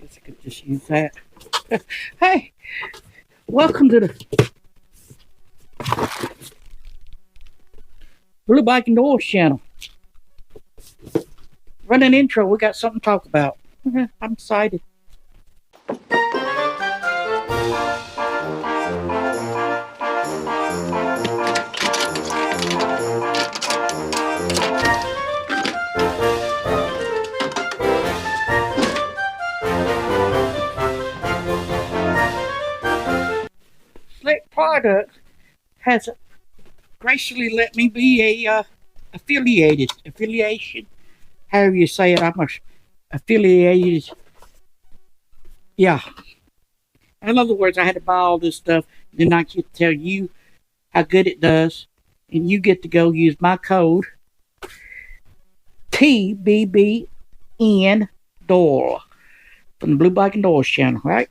guess I could just use that. Hey, welcome to the Blue Bike and Doors channel. Run an intro. We got something to talk about. I'm excited. Slick Products has graciously let me be a affiliation, however you say it. I'm affiliated. Yeah. In other words, I had to buy all this stuff, then I get to tell you how good it does, and you get to go use my code TBBN Door from the Blue Bike and Doors channel, right?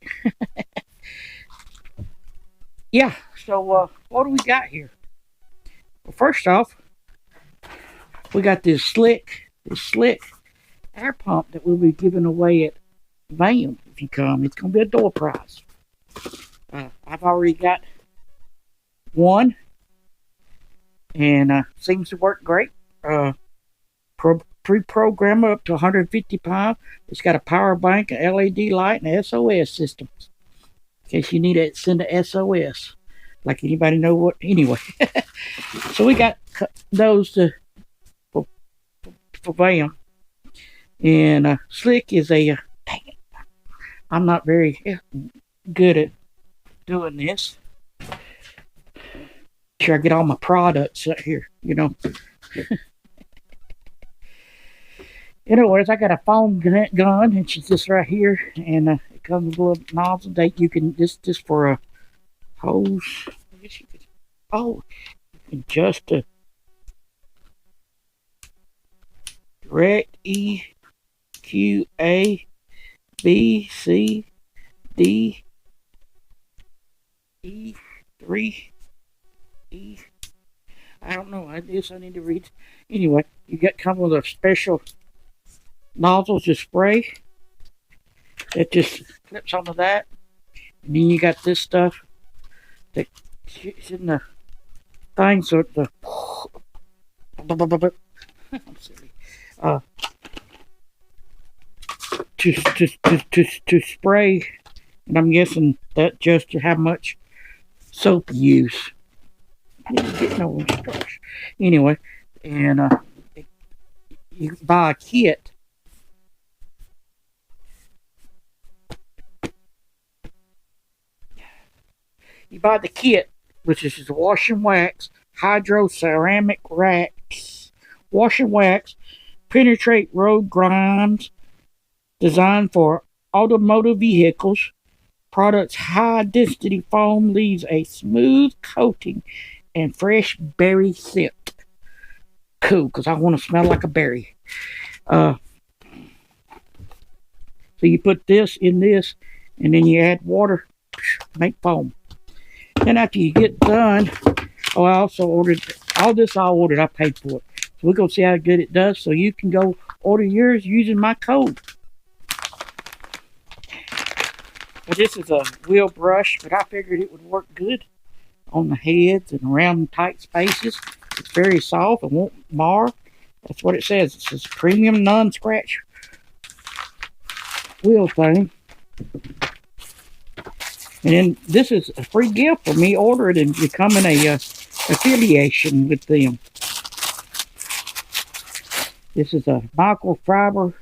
Yeah. So what do we got here? Well, first off, we got this slick air pump that we'll be giving away at VAM if you come. It's gonna be a door prize. I've already got one, and seems to work great. Pre-program up to 150 pounds. It's got a power bank, an LED light, and an SOS system. In case you need to send a SOS. Like anybody know what? Anyway. So we got those for VAM. And Slick is a... dang it. I'm not very good at doing this. Sure I get all my products out here, you know. In other words, I got a foam gun, and she's just right here, and it comes with a little nozzle that you can just for a hose. I guess you could. Oh, you can adjust a direct E, Q, A, B, C, D, E, 3, E. I don't know. I guess I need to read. Anyway, you got come with a special nozzles to spray. It just clips onto that, and then you got this stuff that is in the thing, so the I'm silly. To spray, and I'm guessing that just to how much soap you use. I didn't get no instructions. Anyway, and you buy a kit. You buy the kit, which is wash and wax, hydro ceramic racks, wash and wax, penetrate road grinds, designed for automotive vehicles. Product's high density foam leaves a smooth coating and fresh berry scent. Cool, because I want to smell like a berry. So you put this in this, and then you add water, make foam. Then after you get done, oh, I also ordered all this. I paid for it. So we're gonna see how good it does. So you can go order yours using my code. But this is a wheel brush, but I figured it would work good on the heads and around tight spaces. It's very soft and won't mar. That's what it says. It says premium non-scratch wheel thing. And then this is a free gift for me ordering and becoming a affiliation with them. This is a microfiber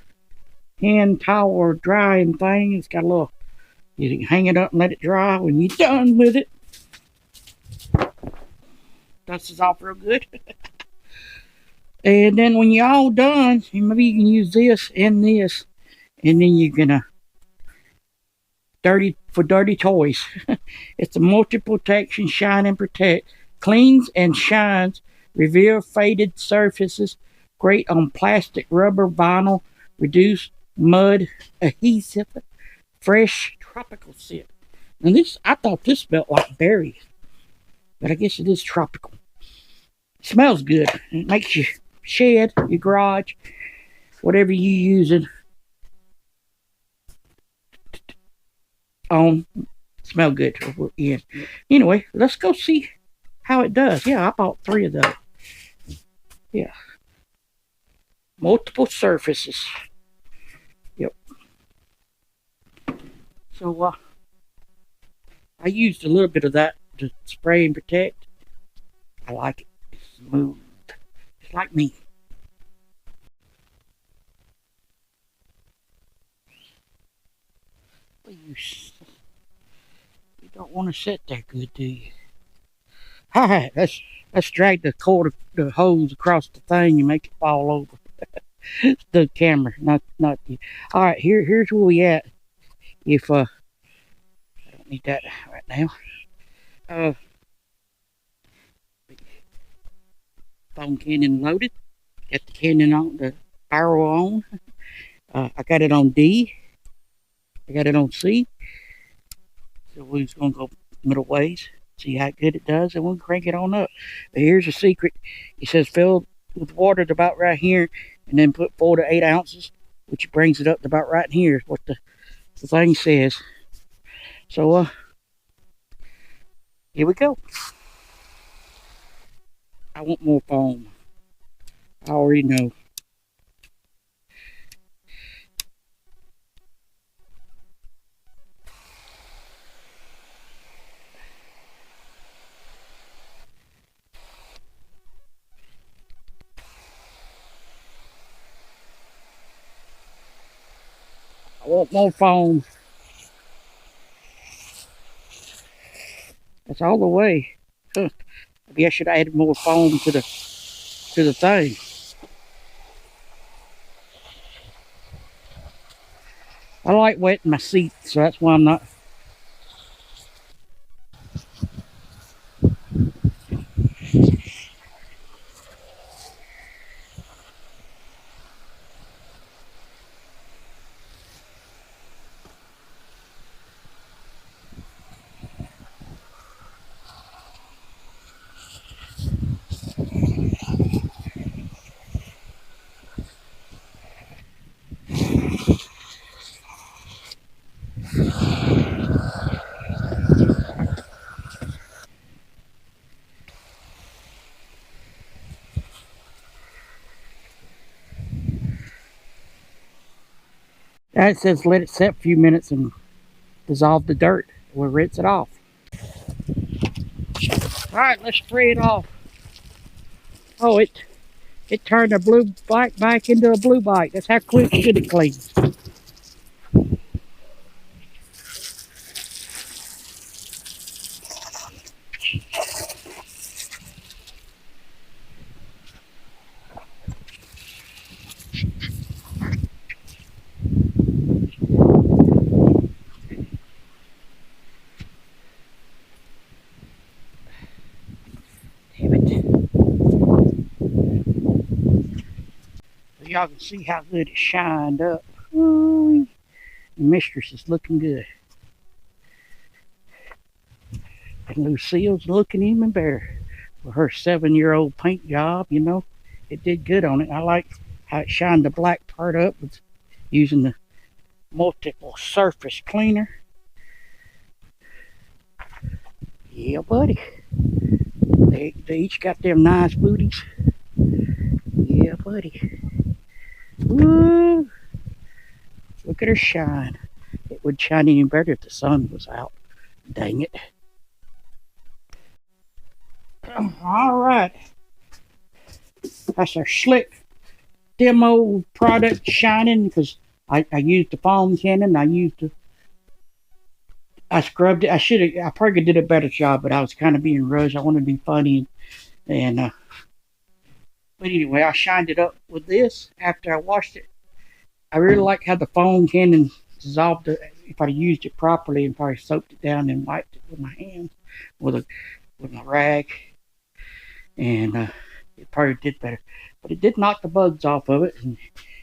hand towel drying thing. It's got a little, you can hang it up and let it dry when you're done with it. Dust is off real good. And then when you're all done, maybe you can use this and this, and then you can dirty toys. It's a multi-protection shine and protect, cleans and shines, reveal faded surfaces, great on plastic, rubber, vinyl, reduce mud, adhesive, fresh tropical scent. And this, I thought this smelled like berries, but I guess it is tropical. It smells good. It makes you shed, your garage, whatever you using on. Smell good till we're in. Anyway, let's go see how it does. Yeah, I bought 3 of those. Yeah. Multiple surfaces. Yep. So, I used a little bit of that to spray and protect. I like it. It's smooth. Just like me. You don't want to sit there good, do you? Alright, let's drag the cord of the hose across the thing and make it fall over. The camera, not you. Alright, here's where we at. If I don't need that right now. Foam cannon loaded. Got the cannon on, the barrel on. I got it on D. I got it on C. So we're just gonna go middle ways. See how good it does, and we'll crank it on up. But here's a secret. It says fill with water to about right here, and then put 4 to 8 ounces, which brings it up to about right here, is what the thing says. So, here we go. I want more foam. I already know. I want more foam. That's all the way. Huh. Maybe I should have added more foam to the thing. I like wetting my seat, so that's why I'm not. It says let it set a few minutes and dissolve the dirt. We'll rinse it off. Alright, let's spray it off. Oh, it turned a blue bike back into a blue bike. That's how quick it cleans. Y'all can see how good it shined up. Ooh, the mistress is looking good. And Lucille's looking even better. With her 7-year-old paint job, you know, it did good on it. I like how it shined the black part up with using the multiple surface cleaner. Yeah, buddy. They each got them nice booties. Yeah, buddy. Woo! Look at her shine. It would shine even better if the sun was out. Dang it. Alright. That's our slick demo product shining, because I used the foam cannon. I scrubbed it. I probably did a better job, but I was kind of being rushed. I wanted to be funny. But anyway, I shined it up with this after I washed it. I really like how the foam cannon dissolved it. If I'd used it properly and probably soaked it down and wiped it with my hands, with my rag, and it probably did better. But it did knock the bugs off of it, and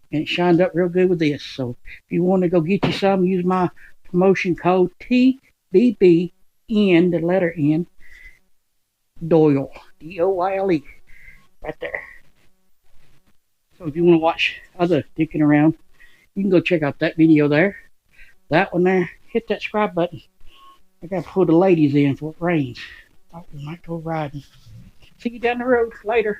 it shined up real good with this. So if you want to go get you some, use my promotion code TBBN, the letter N, Doyle, D-O-Y-L-E, right there. So if you want to watch other dicking around, you can go check out that video there, that one there, hit that subscribe button. I gotta pull the ladies in for it rains. Oh, we might go riding. See you down the road later.